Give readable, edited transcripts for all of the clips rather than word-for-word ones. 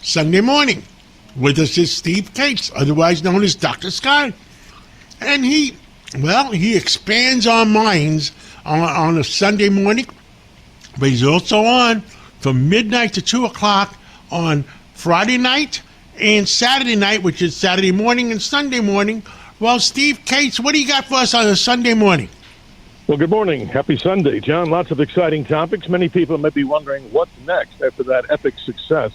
Sunday morning. With us is Steve Cates, otherwise known as Dr. Sky. And he expands our minds on a Sunday morning, but he's also on from midnight to 2 o'clock on Friday night and Saturday night, which is Saturday morning and Sunday morning. Well, Steve Cates, what do you got for us on a Sunday morning? Well, good morning. Happy Sunday, John. Lots of exciting topics. Many people may be wondering what's next after that epic success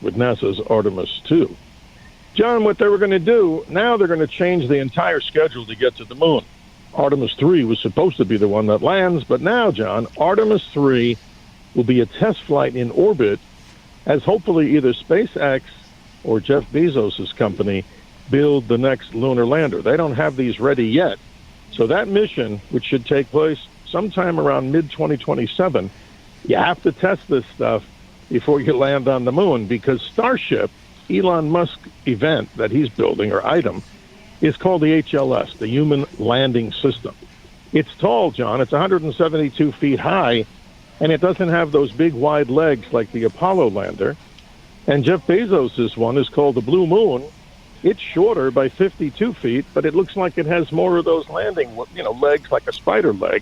with NASA's Artemis II. John, what they were going to do, now they're going to change the entire schedule to get to the moon. Artemis III was supposed to be the one that lands, but now, John, Artemis III will be a test flight in orbit as hopefully either SpaceX or Jeff Bezos' company build the next lunar lander. They don't have these ready yet. So that mission, which should take place sometime around mid-2027, you have to test this stuff before you land on the moon, because Starship, Elon Musk event that he's building, or item, is called the HLS, the Human Landing System. It's tall, John. It's 172 feet high, and it doesn't have those big wide legs like the Apollo lander. And Jeff Bezos' one is called the Blue Moon. It's shorter by 52 feet, but it looks like it has more of those landing, legs like a spider leg.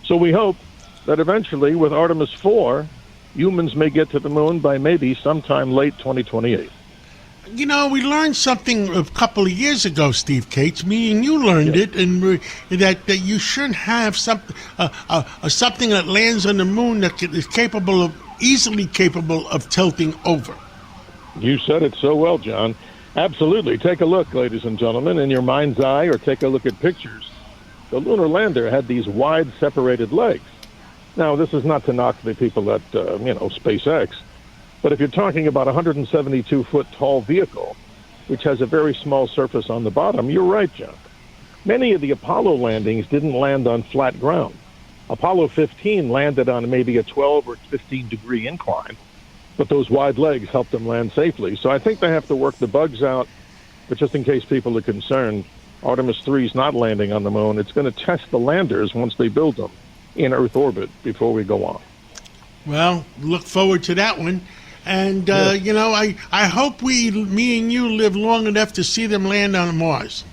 So we hope that eventually with Artemis IV, humans may get to the moon by maybe sometime late 2028. You know, we learned something a couple of years ago, Steve Cates. Me and you learned it, and that you shouldn't have something that lands on the moon that is easily capable of tilting over. You said it so well, John. Absolutely. Take a look, ladies and gentlemen, in your mind's eye, or take a look at pictures. The lunar lander had these wide separated legs. Now, this is not to knock the people at, SpaceX, but if you're talking about a 172-foot tall vehicle, which has a very small surface on the bottom, you're right, John. Many of the Apollo landings didn't land on flat ground. Apollo 15 landed on maybe a 12 or 15-degree incline, but those wide legs helped them land safely. So I think they have to work the bugs out, but just in case people are concerned, Artemis III is not landing on the moon. It's going to test the landers once they build them in Earth orbit before we go on. Well, look forward to that one. And, I hope me and you live long enough to see them land on Mars.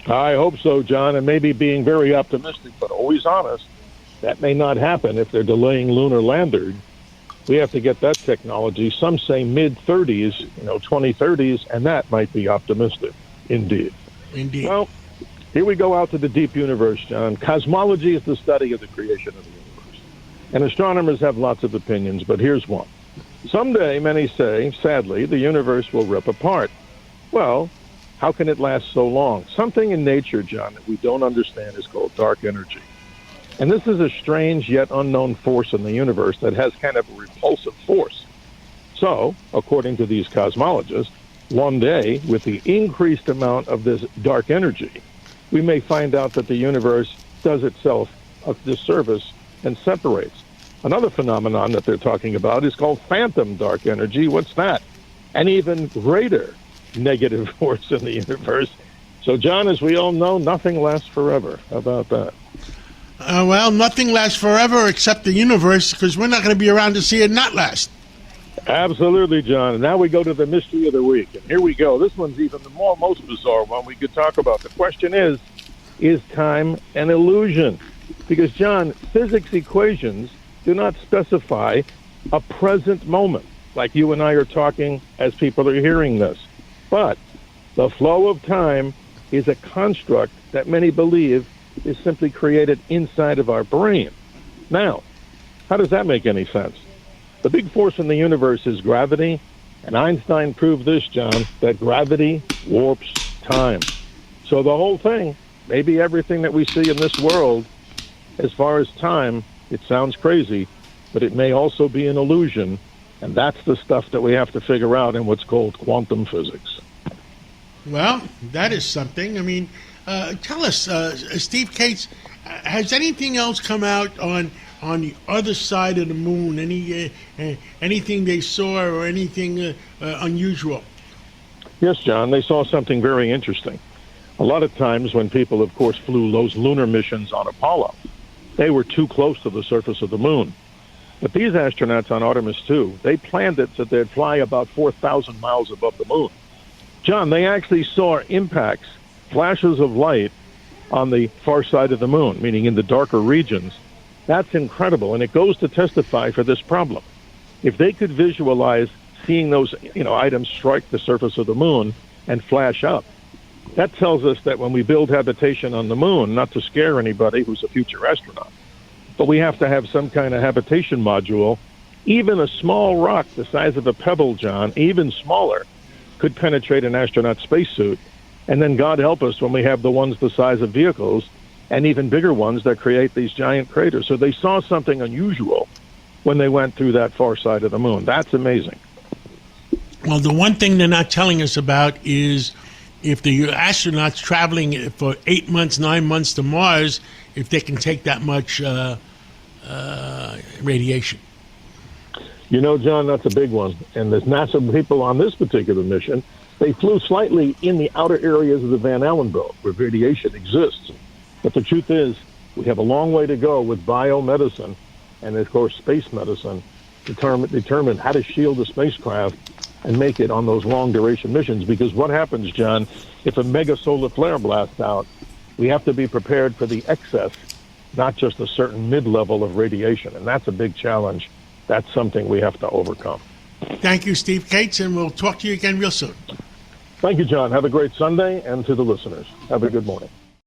I hope so, John, and maybe being very optimistic, but always honest, that may not happen if they're delaying lunar lander. We have to get that technology, some say mid-30s, 2030s, and that might be optimistic, indeed. Indeed. Well, here we go out to the deep universe, John. Cosmology is the study of the creation of the universe. And astronomers have lots of opinions, but here's one. Someday, many say, sadly, the universe will rip apart. Well, how can it last so long? Something in nature, John, that we don't understand is called dark energy. And this is a strange yet unknown force in the universe that has kind of a repulsive force. So, according to these cosmologists, one day, with the increased amount of this dark energy, we may find out that the universe does itself a disservice and separates. Another phenomenon that they're talking about is called phantom dark energy. What's that? An even greater negative force in the universe. So, John, as we all know, nothing lasts forever. How about that? Well, nothing lasts forever except the universe, because we're not going to be around to see it not last. Absolutely, John. And now we go to the mystery of the week. And here we go. This one's even the most bizarre one we could talk about. The question is time an illusion? Because, John, physics equations do not specify a present moment, like you and I are talking as people are hearing this. But the flow of time is a construct that many believe is simply created inside of our brain. Now, how does that make any sense? The big force in the universe is gravity, and Einstein proved this, John, that gravity warps time. So the whole thing, maybe everything that we see in this world, as far as time, it sounds crazy, but it may also be an illusion, and that's the stuff that we have to figure out in what's called quantum physics. Well, that is something. I mean, tell us, Steve Cates, has anything else come out on the other side of the moon? Anything they saw or anything unusual? Yes, John, they saw something very interesting. A lot of times when people, of course, flew those lunar missions on Apollo, they were too close to the surface of the moon. But these astronauts on Artemis II, they planned it so they'd fly about 4,000 miles above the moon. John, they actually saw impacts, flashes of light on the far side of the moon, meaning in the darker regions. That's incredible, and it goes to testify for this problem. If they could visualize seeing those items strike the surface of the moon and flash up, that tells us that when we build habitation on the moon, not to scare anybody who's a future astronaut, but we have to have some kind of habitation module. Even a small rock the size of a pebble, John, even smaller, could penetrate an astronaut spacesuit. And then God help us when we have the ones the size of vehicles and even bigger ones that create these giant craters. So they saw something unusual when they went through that far side of the moon. That's amazing. Well, the one thing they're not telling us about is if the astronauts traveling for 8 months, 9 months to Mars, if they can take that much radiation. You know, John, that's a big one. And there's NASA people on this particular mission. They flew slightly in the outer areas of the Van Allen belt where radiation exists. But the truth is, we have a long way to go with biomedicine and, of course, space medicine to determine how to shield the spacecraft and make it on those long-duration missions. Because what happens, John, if a mega solar flare blasts out, we have to be prepared for the excess, not just a certain mid-level of radiation. And that's a big challenge. That's something we have to overcome. Thank you, Steve Cates, and we'll talk to you again real soon. Thank you, John. Have a great Sunday, and to the listeners, have a good morning.